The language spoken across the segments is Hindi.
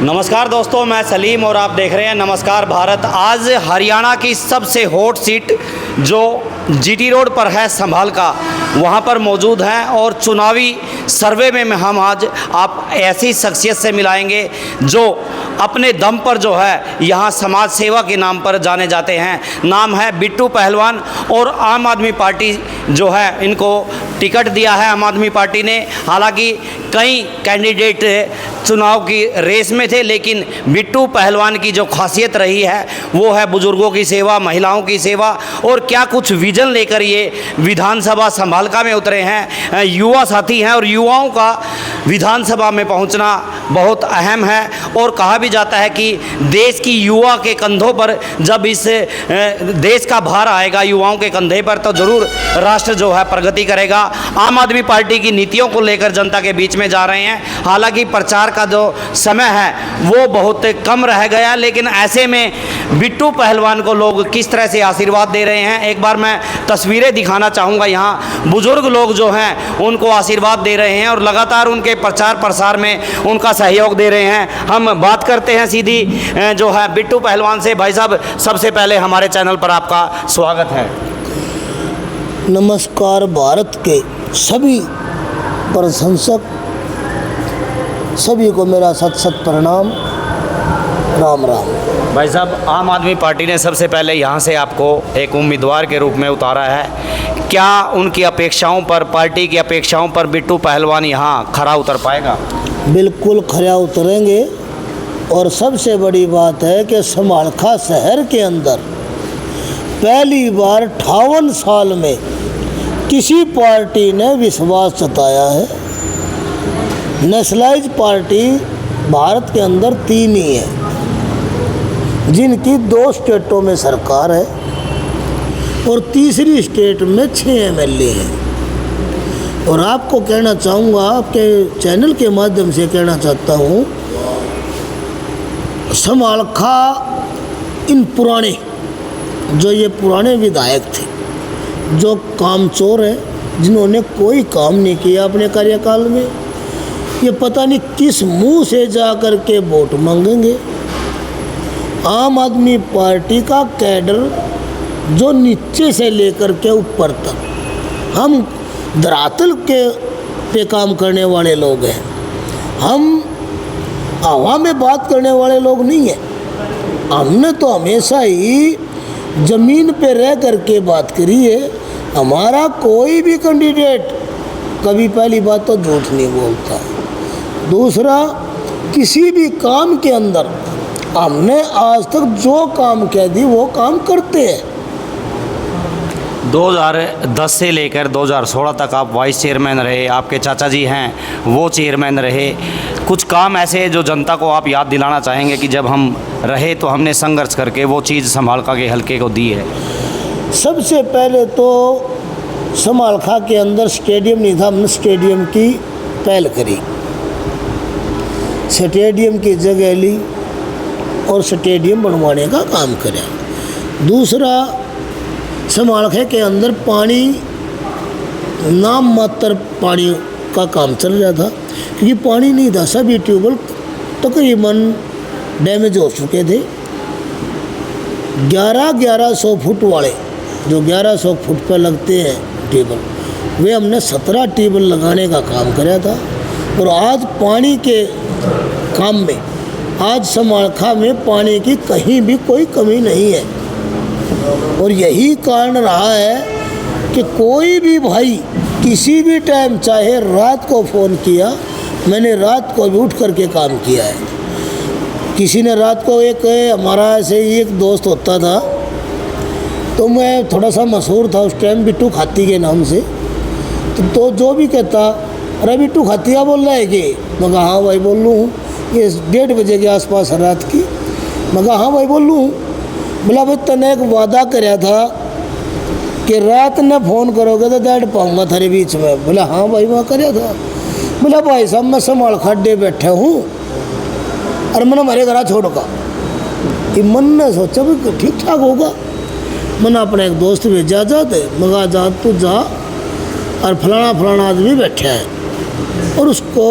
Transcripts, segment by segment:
नमस्कार दोस्तों, मैं सलीम और आप देख रहे हैं नमस्कार भारत। आज हरियाणा की सबसे हॉट सीट जो जीटी रोड पर है संभाल का, वहाँ पर मौजूद हैं और चुनावी सर्वे में हम आज आप ऐसी शख्सियत से मिलाएंगे जो अपने दम पर जो है यहाँ समाज सेवा के नाम पर जाने जाते हैं। नाम है बिट्टू पहलवान और आम आदमी पार्टी जो है इनको टिकट दिया है आम आदमी पार्टी ने। हालांकि कई कैंडिडेट चुनाव की रेस में थे, लेकिन बिट्टू पहलवान की जो खासियत रही है वो है बुजुर्गों की सेवा, महिलाओं की सेवा और क्या कुछ विजन लेकर ये विधानसभा संभालका में उतरे हैं। युवा साथी हैं और युवाओं का विधानसभा में पहुंचना बहुत अहम है और कहा भी जाता है कि देश की युवा के कंधों पर जब इस देश का भार आएगा युवाओं के कंधे पर, तो ज़रूर राष्ट्र जो है प्रगति करेगा। आम आदमी पार्टी की नीतियों को लेकर जनता के बीच में जा रहे हैं। हालांकि प्रचार का जो समय है वो बहुत कम रह गया, लेकिन ऐसे में बिट्टू पहलवान को लोग किस तरह से आशीर्वाद दे रहे हैं, एक बार मैं तस्वीरें दिखाना चाहूँगा। यहाँ बुजुर्ग लोग जो हैं उनको आशीर्वाद दे रहे हैं और लगातार उनके प्रचार प्रसार में उनका सहयोग दे रहे हैं। हम बात करते हैं सीधी जो है बिट्टू पहलवान से। भाई साहब, सबसे पहले हमारे चैनल पर आपका स्वागत है। नमस्कार भारत के सभी प्रशंसक सभी को मेरा सत सत प्रणाम, राम राम। भाई साहब, आम आदमी पार्टी ने सबसे पहले यहाँ से आपको एक उम्मीदवार के रूप में उतारा है। क्या उनकी अपेक्षाओं पर, पार्टी की अपेक्षाओं पर बिट्टू पहलवान यहाँ खरा उतर पाएगा? बिल्कुल खरा उतरेंगे। और सबसे बड़ी बात है कि समालखा शहर के अंदर पहली बार 58 साल में किसी पार्टी ने विश्वास जताया है। नेशनलाइज पार्टी भारत के अंदर 3 ही है, जिनकी 2 स्टेटों में सरकार है और तीसरी स्टेट में 6 MLA हैं। और आपको कहना चाहूँगा, आपके चैनल के माध्यम से कहना चाहता हूँ, समालखा इन पुराने जो ये पुराने विधायक थे, जो कामचोर हैं, जिन्होंने कोई काम नहीं किया अपने कार्यकाल में, ये पता नहीं किस मुंह से जा कर के वोट मांगेंगे। आम आदमी पार्टी का कैडर जो नीचे से लेकर के ऊपर तक, हम धरातल के पे काम करने वाले लोग हैं। हम हवा में बात करने वाले लोग नहीं हैं। हमने तो हमेशा ही ज़मीन पे रह कर के बात करी है। हमारा कोई भी कैंडिडेट कभी, पहली बात तो झूठ नहीं बोलता, दूसरा किसी भी काम के अंदर हमने आज तक जो काम कह दी वो काम करते हैं। 2010 से लेकर 2016 तक आप वाइस चेयरमैन रहे, आपके चाचा जी हैं वो चेयरमैन रहे। कुछ काम ऐसे जो जनता को आप याद दिलाना चाहेंगे कि जब हम रहे तो हमने संघर्ष करके वो चीज़ समालखा के हल्के को दी है? सबसे पहले तो समालखा के अंदर स्टेडियम नहीं था, हमने स्टेडियम की पहल करी, स्टेडियम की जगह ली और स्टेडियम बनवाने का काम करा। दूसरा, समालखा के अंदर पानी नाम मात्र पानी का काम चल रहा था, क्योंकि पानी नहीं था। सभी ट्यूबवेल तकरीबन डैमेज हो चुके थे। 1100 फुट वाले जो 1100 फुट पर लगते हैं ट्यूबवेल, वे हमने 17 ट्यूबवेल लगाने का काम कराया था। और आज पानी के काम में, आज समालखा में पानी की कहीं भी कोई कमी नहीं है। और यही कारण रहा है कि कोई भी भाई किसी भी टाइम, चाहे रात को फ़ोन किया, मैंने रात को भी उठ करके काम किया है। किसी ने रात को, एक हमारा ऐसे ही एक दोस्त होता था, तो मैं थोड़ा सा मशहूर था उस टाइम बिट्टू खाती के नाम से, तो जो भी कहता, अरे बिट्टू खातिया बोल रहा है कि? मैं कहा हाँ भाई बोल लूँ हूँ। ये 1:30 बजे के आसपास रात की। मैं कहा हाँ भाई बोल लूँ हूँ। बोला भाई तने एक वादा कराया था कि रात ने फ़ोन करोगे तो बैठ पाऊँगा थारे बीच में। बोला हाँ भाई वहाँ कराया था। बोला भाई साहब मैं समालखा अड्डे बैठा हूँ और मैंने हमारे घर छोड़गा। कि मन ने सोचा भाई ठीक ठाक होगा। मैंने अपने एक दोस्त भेजा जाते, मगा जा तू जा और फलाना फलाना आदमी बैठा है और उसको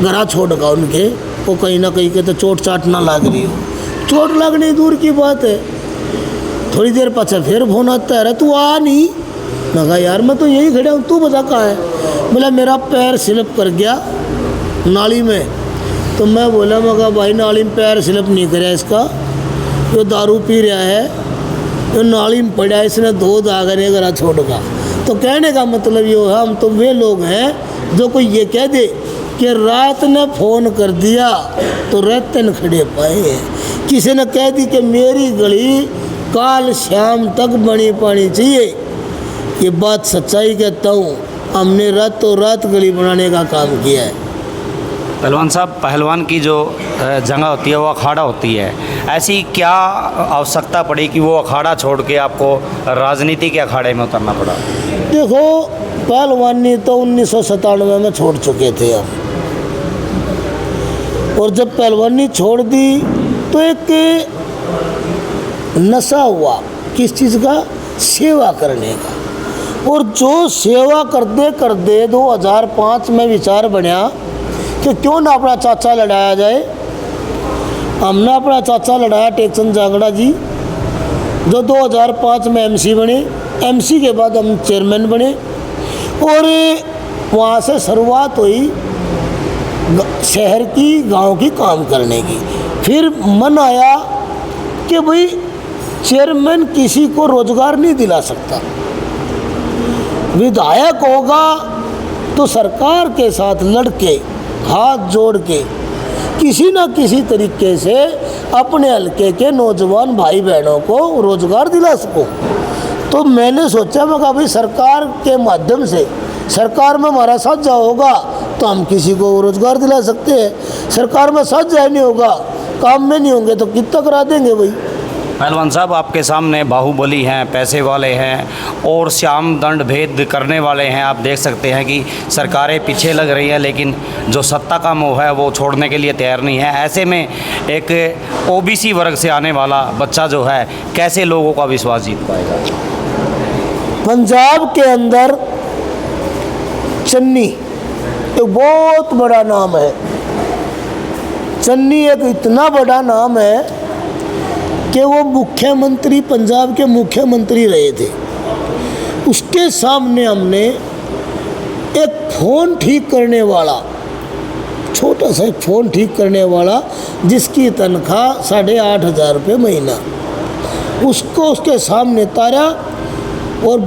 घरा छोड़गा उनके वो कहीं ना कहीं के तो चोट चाट ना लग रही हो। चोट लगने दूर की बात है, थोड़ी देर पीछे फिर फोन आता है, तू आ नहीं। मैं कहा यार मैं तो यही खड़ा हूँ, तू बता कहाँ है। बोला मेरा पैर स्लिप कर गया नाली में। तो मैं बोला, मैं कहा भाई नाली में पैर स्लिप नहीं कराया इसका, जो दारू पी रहा है, जो नाली में पड़ा है, इसने धो धागा नहीं करा छोड़ का। तो कहने का मतलब ये है, हम तो वे लोग हैं जो कोई ये कह दे कि रात ने फ़ोन कर दिया तो रतन खड़े पाए हैं। किसी ने कह दी कि मेरी गली काल शाम तक बनी पानी चाहिए, ये बात सच्चाई कहता हूँ, हमने रातों रात गली बनाने का काम किया है। पहलवान साहब, पहलवान की जो जगह होती है वो अखाड़ा होती है, ऐसी क्या आवश्यकता पड़ी कि वो अखाड़ा छोड़ के आपको राजनीति के अखाड़े में उतरना पड़ा? देखो पहलवानी तो 1997 में छोड़ चुके थे हम, और जब पहलवानी छोड़ दी तो एक नशा हुआ किस चीज़ का, सेवा करने का। और जो सेवा करते 2005 में विचार बना कि क्यों ना अपना चाचा लड़ाया जाए। हमने अपना चाचा लड़ाया टेकचंद जांगड़ा जी, जो 2005 में एमसी बने। एमसी के बाद हम चेयरमैन बने, और वहाँ से शुरुआत हुई शहर की गांव की काम करने की। फिर मन आया कि भाई चेयरमैन किसी को रोजगार नहीं दिला सकता, विधायक होगा तो सरकार के साथ लड़के हाथ जोड़ के किसी न किसी तरीके से अपने हल्के के नौजवान भाई बहनों को रोजगार दिला सकूं। तो मैंने सोचा, मैं कहा भाई सरकार के माध्यम से, सरकार में हमारा साथ जा होगा तो हम किसी को रोजगार दिला सकते हैं। सरकार में साथ जाए नहीं होगा, काम में नहीं होंगे तो कितना करा देंगे भाई। पहलवान साहब, आपके सामने बाहुबली हैं, पैसे वाले हैं और श्याम दंड भेद करने वाले हैं। आप देख सकते हैं कि सरकारें पीछे लग रही हैं, लेकिन जो सत्ता का मोह है वो छोड़ने के लिए तैयार नहीं है। ऐसे में एक ओबीसी वर्ग से आने वाला बच्चा जो है कैसे लोगों का विश्वास जीत पाएगा? पंजाब के अंदर चन्नी एक बहुत बड़ा नाम है। चन्नी एक इतना बड़ा नाम है कि वो मुख्यमंत्री, पंजाब के मुख्यमंत्री रहे थे। उसके सामने हमने एक फ़ोन ठीक करने वाला, छोटा सा एक फ़ोन ठीक करने वाला जिसकी तनख्वाह 8,500 रुपये महीना, उसको उसके सामने तारा और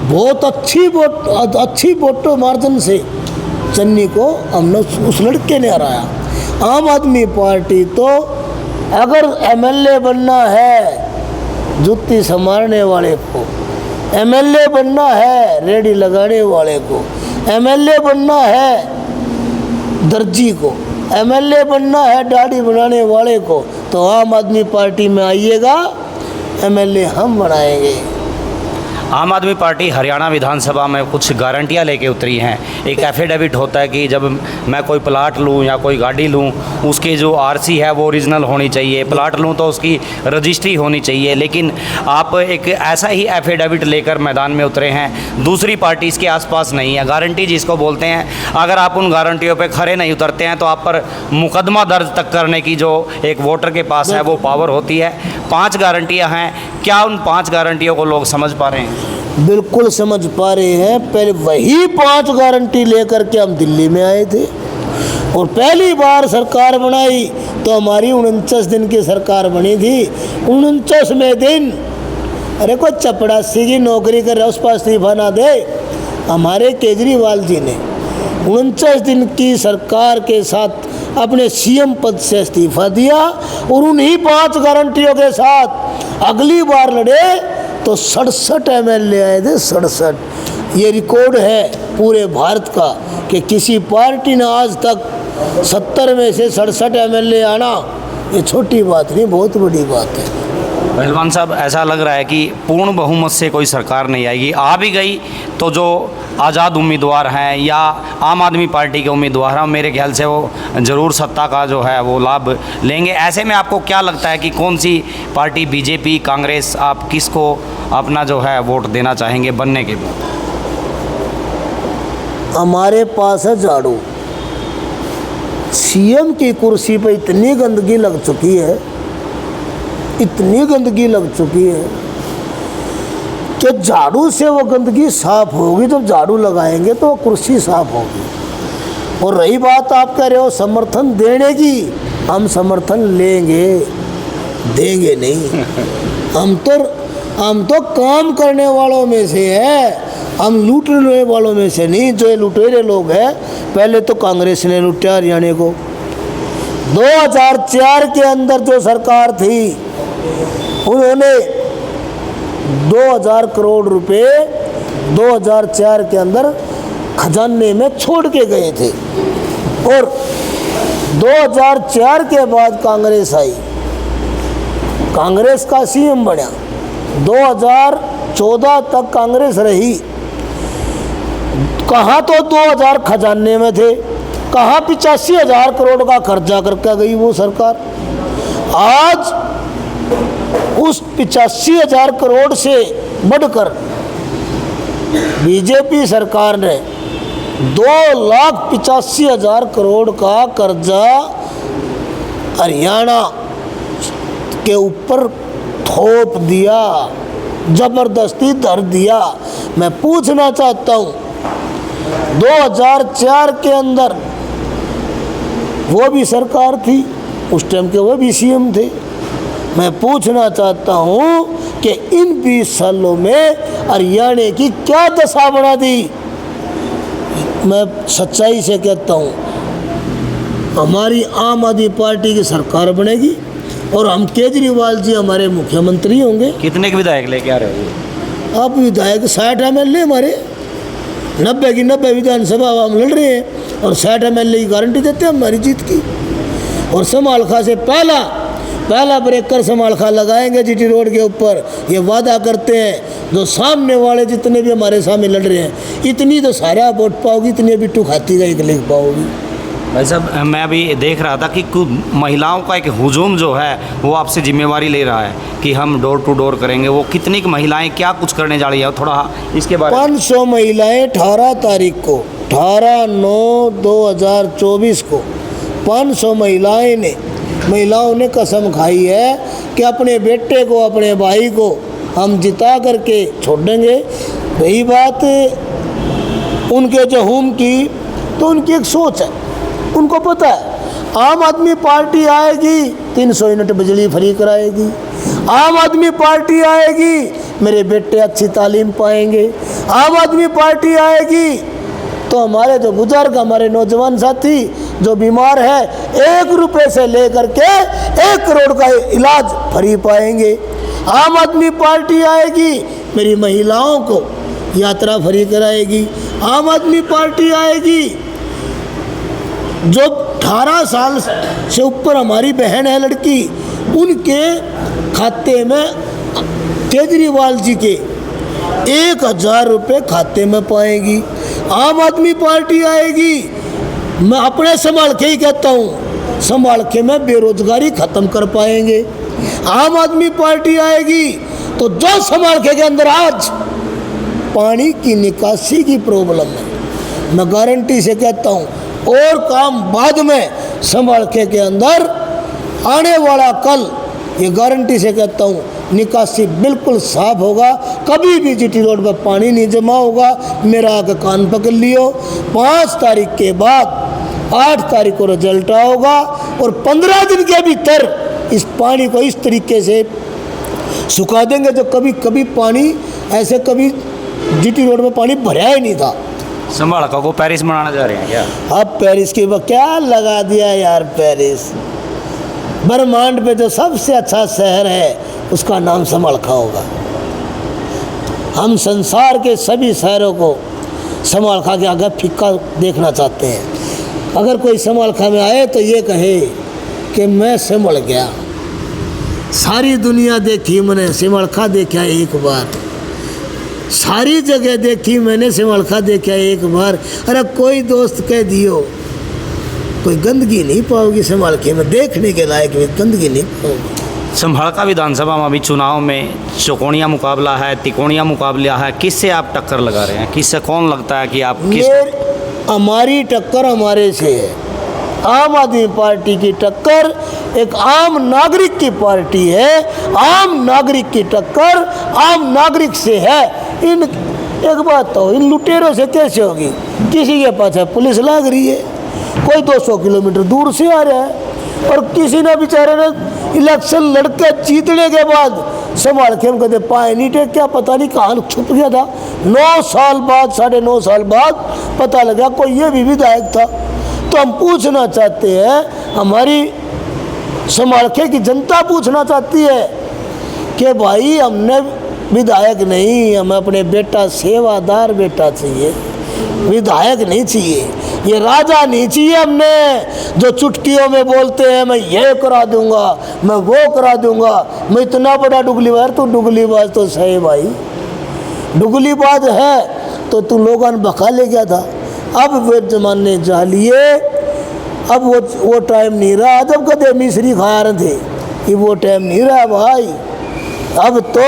बहुत अच्छी वोटों मार्जिन से चन्नी को हमने उस लड़के ने हराया। आम आदमी पार्टी तो अगर एमएलए बनना है जुत्ती संभालने वाले को, एमएलए बनना है रेडी लगाने वाले को, एमएलए बनना है दर्जी को, एमएलए बनना है दाढ़ी बनाने वाले को, तो आम आदमी पार्टी में आइएगा, एमएलए हम बनाएंगे। आम आदमी पार्टी हरियाणा विधानसभा में कुछ गारंटियां लेके उतरी हैं। एक एफिडेविट होता है कि जब मैं कोई प्लाट लूं या कोई गाड़ी लूं, उसकी जो आरसी है वो ओरिजिनल होनी चाहिए, प्लाट लूं तो उसकी रजिस्ट्री होनी चाहिए। लेकिन आप एक ऐसा ही एफिडेविट लेकर मैदान में उतरे हैं, दूसरी पार्टी इसके आसपास नहीं है। गारंटी जिसको बोलते हैं, अगर आप उन गारंटियों पर खरे नहीं उतरते हैं तो आप पर मुकदमा दर्ज तक करने की जो एक वोटर के पास है वो पावर होती है। 5 गारंटियाँ हैं, क्या उन 5 गारंटियों को लोग समझ पा रहे हैं? बिल्कुल समझ पा रहे हैं। पहले वही 5 गारंटी लेकर के हम दिल्ली में आए थे, और पहली बार सरकार बनाई तो हमारी 49 दिन की सरकार बनी थी। 49वें दिन, अरे कोई चपड़ासी की नौकरी कर रहा उस पर इस्तीफा ना दे। हमारे केजरीवाल जी ने 49 दिन की सरकार के साथ अपने सीएम पद से इस्तीफा दिया, और उन्हीं 5 गारंटियों के साथ अगली बार लड़े तो 67 एमएलए आए थे। 67, ये रिकॉर्ड है पूरे भारत का कि किसी पार्टी ने आज तक 70 में से 67 एमएलए आना, ये छोटी बात नहीं, बहुत बड़ी बात है। पहलवान साहब, ऐसा लग रहा है कि पूर्ण बहुमत से कोई सरकार नहीं आएगी, आ भी गई तो जो आज़ाद उम्मीदवार हैं या आम आदमी पार्टी के उम्मीदवार हैं, मेरे ख्याल से वो ज़रूर सत्ता का जो है वो लाभ लेंगे। ऐसे में आपको क्या लगता है कि कौन सी पार्टी, बीजेपी, कांग्रेस, आप किसको अपना जो है वोट देना चाहेंगे बनने के बाद? हमारे पास है झाड़ू, सीएम की कुर्सी पे इतनी गंदगी लग चुकी है, इतनी गंदगी लग चुकी है कि झाड़ू से वो गंदगी साफ होगी। जब झाड़ू लगाएंगे तो वो कुर्सी साफ होगी। और रही बात आप कह रहे हो समर्थन देने की, हम समर्थन लेंगे, देंगे नहीं। हम तो काम करने वालों में से है, हम लूटने वालों में से नहीं। जो ये लुटेरे लोग हैं, पहले तो कांग्रेस ने लूटा हरियाणा को। 2004 के अंदर जो सरकार थी, उन्होंने 2000 करोड़ रुपए 2004 के अंदर खजाने में छोड़ के गए थे। और 2004 के बाद कांग्रेस आई, कांग्रेस का सीएम बना। 2014 तक कांग्रेस रही। कहाँ तो 2000 खजाने में थे, कहाँ 85,000 करोड़ का खर्चा करके गई वो सरकार। आज उस 85,000 करोड़ से बढ़कर बीजेपी सरकार ने 2,85,000 करोड़ का कर्जा हरियाणा के ऊपर थोप दिया, जबरदस्ती धर दिया। मैं पूछना चाहता हूँ, 2004 के अंदर वो भी सरकार थी, उस टाइम के वो भी सीएम थे। मैं पूछना चाहता हूँ कि इन 20 सालों में हरियाणा की क्या दशा बना दी। मैं सच्चाई से कहता हूँ, हमारी आम आदमी पार्टी की सरकार बनेगी और हम केजरीवाल जी हमारे मुख्यमंत्री होंगे। कितने के विधायक लेके आ रहे हो? अब विधायक 60 MLA हमारे, 90 की 90 विधानसभा हम लड़ रहे हैं और 60 MLA की गारंटी देते हैं हमारी जीत की। और समालखा से पहला ब्रेकर समालखा लगाएंगे जीटी रोड के ऊपर, ये वादा करते हैं। जो सामने वाले जितने भी हमारे सामने लड़ रहे हैं, इतनी तो सारा वोट पाओगी, इतनी बिट्टू खाती का एक लिख पाओगी। भाई साहब, मैं अभी देख रहा था कि कुछ महिलाओं का एक हुजूम जो है वो आपसे जिम्मेवारी ले रहा है कि हम डोर टू डोर करेंगे। वो कितनी महिलाएं क्या कुछ करने जा रही है, थोड़ा इसके बारे में। 500 महिलाएं 18 तारीख को, 18/9/2024 को 500 महिलाओं ने कसम खाई है कि अपने बेटे को, अपने भाई को हम जिता करके छोड़ेंगे। रही बात उनके जहूम की, तो उनकी एक सोच है, उनको पता है आम आदमी पार्टी आएगी 300 यूनिट बिजली फ्री कराएगी, आम आदमी पार्टी आएगी मेरे बेटे अच्छी तालीम पाएंगे, आम आदमी पार्टी आएगी तो हमारे जो बुजुर्ग, हमारे नौजवान साथी जो बीमार है, 1 रुपये से लेकर के 1 करोड़ का इलाज फ्री पाएंगे। आम आदमी पार्टी आएगी मेरी महिलाओं को यात्रा फ्री कराएगी। आम आदमी पार्टी आएगी जो 18 साल से ऊपर हमारी बहन है लड़की, उनके खाते में केजरीवाल जी के 1,000 रुपये खाते में पाएगी। आम आदमी पार्टी आएगी, मैं अपने संभाल के ही कहता हूँ, संभाल के में बेरोजगारी ख़त्म कर पाएंगे। आम आदमी पार्टी आएगी तो जो संभाल के अंदर आज पानी की निकासी की प्रॉब्लम है, मैं गारंटी से कहता हूँ और काम बाद में संभाल के अंदर आने वाला कल, ये गारंटी से कहता हूँ निकासी बिल्कुल साफ होगा। कभी भी जीटी रोड पर पानी नहीं जमा होगा। मेरा आके कान पकड़ लियो, 5 तारीख के बाद 8 तारीख को रिजल्ट होगा और 15 दिन के भीतर इस पानी को इस तरीके से सुखा देंगे जो कभी पानी ऐसे कभी जीटी रोड में पानी भरा ही नहीं था। समालखा को पेरिस बनाना जा रहे हैं क्या? अब पेरिस की क्या लगा दिया यार। पेरिस ब्रह्मांड पे जो सबसे अच्छा शहर है उसका नाम समालखा होगा। हम संसार के सभी शहरों को समालखा के आगे फीका देखना चाहते हैं। अगर कोई समालखा में आए तो ये कहे कि मैं संभल गया, सारी दुनिया देखी मैंने, समालखा देखा एक बार, सारी जगह देखी मैंने, समालखा देखा एक बार। अरे कोई दोस्त कह दियो कोई गंदगी नहीं पाओगी समालखे में, देखने के लायक भी गंदगी नहीं पाओगी। समालखा विधानसभा में अभी चुनाव में चौकोनिया मुकाबला है, तिकोनिया मुकाबला है, किससे आप टक्कर लगा रहे हैं? किससे, कौन लगता है कि आप किस? हमारी टक्कर हमारे से है, आम आदमी पार्टी की टक्कर एक आम नागरिक की पार्टी है। आम नागरिक की टक्कर आम नागरिक से है। इन एक बात तो इन लुटेरों से कैसे होगी? किसी के पास है पुलिस लग रही है, कोई 200 किलोमीटर दूर से आ रहा है, और किसी ने बेचारे ने इलेक्शन लड़के जीतने के बाद संभाल के हम कहते पाए नहीं टेक, क्या पता नहीं कहाँ छुप गया था। 9 साल बाद 9.5 साल बाद पता लगा कोई ये भी विधायक था। तो हम पूछना चाहते हैं, हमारी समालखे की जनता पूछना चाहती है कि भाई हमने विधायक नहीं, हमें अपने बेटा सेवादार बेटा चाहिए, विधायक नहीं चाहिए, ये राजा नहीं चाहिए हमने जो चुटकियों में बोलते हैं मैं ये करा दूंगा, मैं वो करा दूंगा, मैं इतना बड़ा डुगलीबाज। तो डुगलीबाज तो सही भाई, डुगलीबाज है तो तू लोगों ने बका ले गया था। अब वे जमाने जा लिए, अब वो टाइम नहीं रहा जब कदे मिश्री खा रहे थे, कि वो टाइम नहीं रहा भाई। अब तो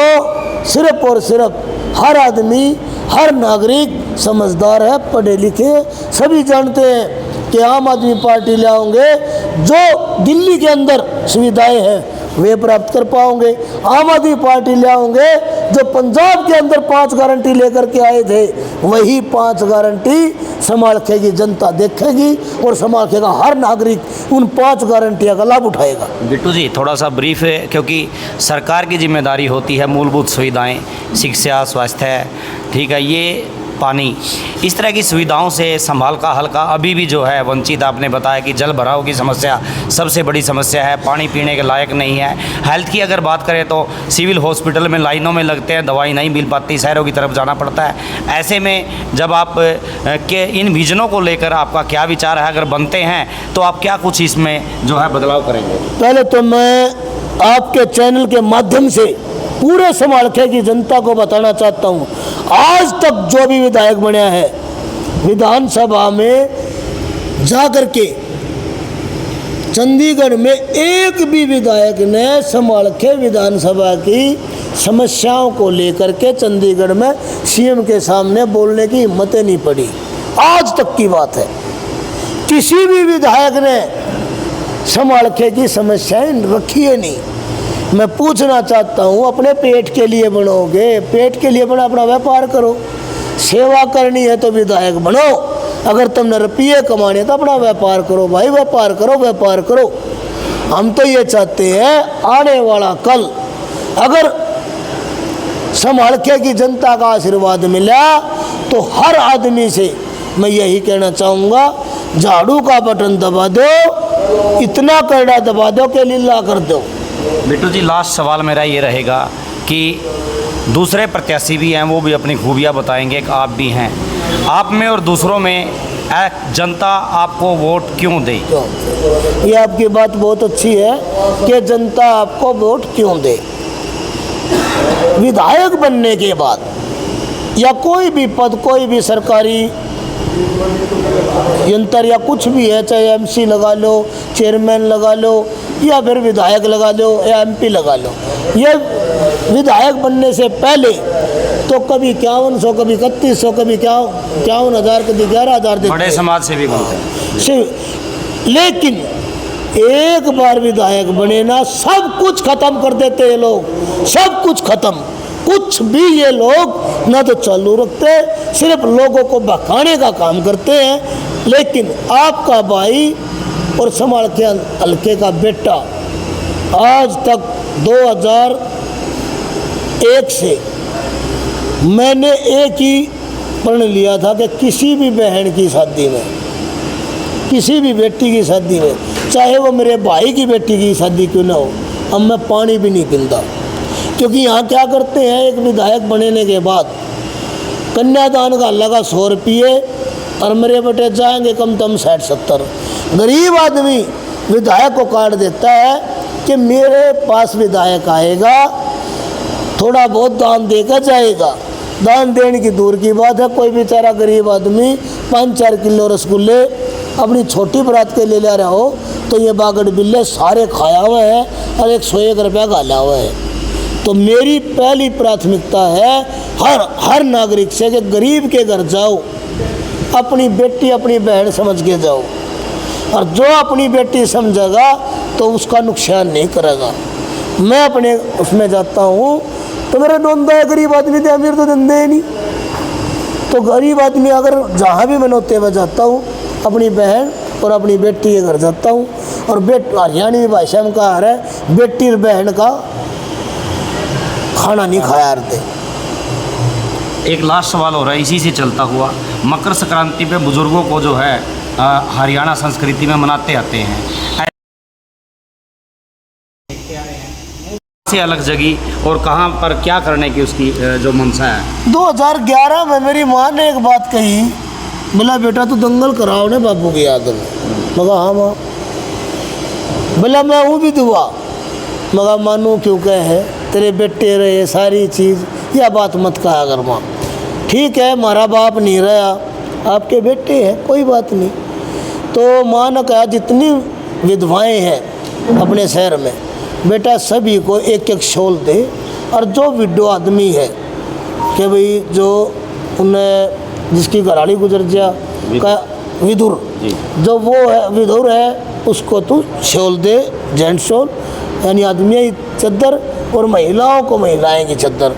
सिर्फ और सिर्फ हर आदमी, हर नागरिक समझदार है, पढ़े लिखे, सभी जानते हैं कि आम आदमी पार्टी लाओगे जो दिल्ली के अंदर सुविधाएं हैं वे प्राप्त कर पाओगे। आम आदमी पार्टी लाओगे जो पंजाब के अंदर 5 गारंटी लेकर के आए थे, वही 5 गारंटी समालखे की जनता देखेगी और समालखे का हर नागरिक उन 5 गारंटियों का लाभ उठाएगा। बिट्टू जी थोड़ा सा ब्रीफ है, क्योंकि सरकार की जिम्मेदारी होती है मूलभूत सुविधाएं, शिक्षा, स्वास्थ्य, ठीक है, ये पानी, इस तरह की सुविधाओं से संभाल का हल्का अभी भी जो है वंचित। आपने बताया कि जल भराव की समस्या सबसे बड़ी समस्या है, पानी पीने के लायक नहीं है। हेल्थ की अगर बात करें तो सिविल हॉस्पिटल में लाइनों में लगते हैं, दवाई नहीं मिल पाती, शहरों की तरफ जाना पड़ता है। ऐसे में जब आप के इन विजनों को लेकर आपका क्या विचार है, अगर बनते हैं तो आप क्या कुछ इसमें जो है बदलाव करेंगे? पहले तो मैं आपके चैनल के माध्यम से पूरे समालखे की जनता को बताना चाहता हूँ, आज तक जो भी विधायक बनया है विधानसभा में जाकर के चंडीगढ़ में एक भी विधायक ने समालखे विधानसभा की समस्याओं को लेकर के चंडीगढ़ में सीएम के सामने बोलने की हिम्मत नहीं पड़ी। आज तक की बात है, किसी भी विधायक ने समालखे की समस्याएं रखी है नहीं। मैं पूछना चाहता हूँ, अपने पेट के लिए बनोगे, पेट के लिए बना, अपना व्यापार करो। सेवा करनी है तो विधायक बनो, अगर तुमने रुपये कमाने तो अपना व्यापार करो भाई, व्यापार करो, व्यापार करो। हम तो ये चाहते हैं आने वाला कल अगर समालखे की जनता का आशीर्वाद मिला तो हर आदमी से मैं यही कहना चाहूँगा, झाड़ू का बटन दबा दो, इतना कड़ा दबा दो कि लीला कर दो। बिट्टू जी लास्ट सवाल मेरा ये रहेगा कि दूसरे प्रत्याशी भी हैं, वो भी अपनी खूबियाँ बताएंगे, एक आप भी हैं, आप में और दूसरों में जनता आपको वोट क्यों दे? ये आपकी बात बहुत अच्छी है कि जनता आपको वोट क्यों दे। विधायक बनने के बाद या कोई भी पद, कोई भी सरकारी यंत्र या कुछ भी है, चाहे एमसी लगा लो, चेयरमैन लगा लो, या फिर विधायक लगा लो या एमपी लगा लो, ये विधायक बनने से पहले तो कभी 5100, कभी 3100, कभी 51,000, कभी 11,000 देते, बड़े समाज से भी बनते हैं। लेकिन एक बार विधायक बने ना, सब कुछ खत्म कर देते हैं लोग, सब कुछ खत्म, कुछ भी ये लोग ना तो चालू रखते, सिर्फ लोगों को बहकाने का काम करते हैं। लेकिन आपका भाई और समालखे हल्के का बेटा आज तक 2001 से मैंने एक ही प्रण लिया था कि किसी भी बहन की शादी में, किसी भी बेटी की शादी में, चाहे वो मेरे भाई की बेटी की शादी क्यों ना हो, अब मैं पानी भी नहीं पीता। क्योंकि यहाँ क्या करते हैं, एक विधायक बनने के बाद कन्यादान का लगा 100 रुपये और मेरे बेटे जाएंगे कम से कम 60-70। गरीब आदमी विधायक को काट देता है कि मेरे पास विधायक आएगा, थोड़ा बहुत दान देकर जाएगा। दान देने की दूर की बात है, कोई बेचारा गरीब आदमी 5-4 किलो रसगुल्ले अपनी छोटी बरात के लिए ले रहा हो तो ये बागड़ बिल्ले सारे खाया हुआ है और 101 रुपया गाला हुआ है। तो मेरी पहली प्राथमिकता है हर नागरिक से कि गरीब के घर जाओ, अपनी बेटी, अपनी बहन समझ के जाओ। और जो अपनी बेटी समझेगा तो उसका नुकसान नहीं करेगा। मैं अपने उसमें जाता हूँ तो मेरा नोंदा है गरीब आदमी थे, अमीर तो धंधे ही नहीं। तो गरीब आदमी अगर जहाँ भी मैं नोते हुए जाता हूँ अपनी बहन और अपनी बेटी के घर जाता हूँ, और हरियाणी भाषा में कहा है बेटी और बहन का खाना नहीं खाया करते। एक लास्ट सवाल हो रहा है इसी से चलता हुआ, मकर संक्रांति पे बुजुर्गों को जो है हरियाणा संस्कृति में मनाते आते हैं, से अलग जगह और कहाँ पर क्या करने की उसकी जो मंशा है। 2011 में मेरी माँ ने एक बात कही, बोला बेटा तू दंगल कराओ ने बाबू की याद में। मगा हाँ माँ। बोला मैं हूँ भी दुआ। मगा मानू क्यों कहे है तेरे बेटे रहे सारी चीज़, यह बात मत कहा अगर माँ। ठीक है हमारा बाप नहीं रहा, आपके बेटे हैं कोई बात नहीं। तो माँ ने कहा जितनी विधवाएं हैं अपने शहर में बेटा सभी को एक एक शॉल दे, और जो विडो आदमी है कि भाई जो उन्हें जिसकी घराड़ी गुजर जा का विधुर, जो वो है विधुर है उसको तू शॉल दे, जेंट शॉल यानी आदमी चद्दर, और महिलाओं को महिलाएं की चद्दर।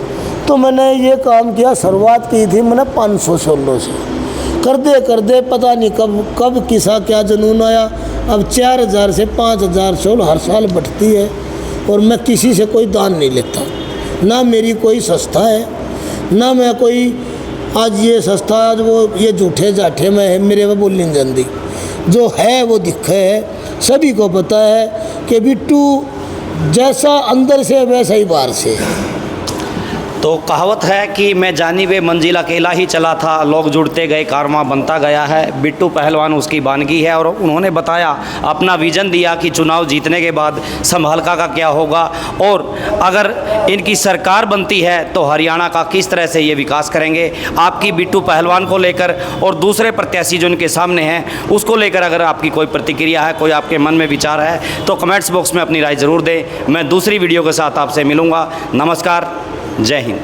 तो मैंने ये काम किया, शुरुआत की थी मैंने 500 शॉलों से, कर दे पता नहीं कब किसा क्या जुनून आया। अब 4000 से 5000 शॉल हर साल बढ़ती है, और मैं किसी से कोई दान नहीं लेता, ना मेरी कोई संस्था है ना मैं कोई आज ये संस्था आज वो ये झूठे जाठे में है मेरे में बोलनी जल्दी, जो है वो दिखे है। सभी को पता है कि बिट्टू जैसा अंदर से वैसा ही बाहर से है। तो कहावत है कि मैं जानिबे मंजिल अकेला ही चला था, लोग जुड़ते गए कारवां बनता गया है। बिट्टू पहलवान उसकी बानगी है, और उन्होंने बताया अपना विज़न दिया कि चुनाव जीतने के बाद संभालका का क्या होगा, और अगर इनकी सरकार बनती है तो हरियाणा का किस तरह से ये विकास करेंगे। आपकी बिट्टू पहलवान को लेकर और दूसरे प्रत्याशी जो इनके सामने हैं उसको लेकर अगर आपकी कोई प्रतिक्रिया है, कोई आपके मन में विचार है तो कमेंट्स बॉक्स में अपनी राय ज़रूर दें। मैं दूसरी वीडियो के साथ आपसे मिलूँगा। नमस्कार, जय हिंद।